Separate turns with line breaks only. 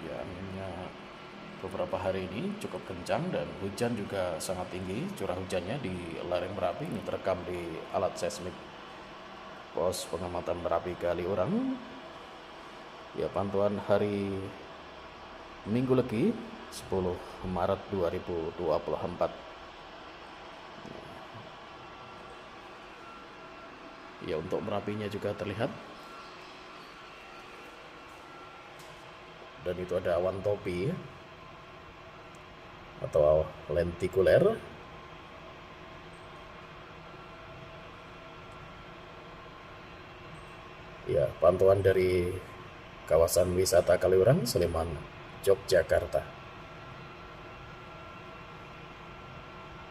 Ya, anginnya beberapa hari ini cukup kencang dan hujan juga sangat tinggi. Curah hujannya di lereng Merapi ini terekam di alat seismik pos pengamatan Merapi Kaliurang. Ya, pantauan hari Minggu Legi 10 Maret 2024. Ya, untuk Merapinya juga terlihat. Dan itu ada awan topi atau lentikuler. Ya, pantauan dari kawasan wisata Kaliurang, Sleman, Yogyakarta.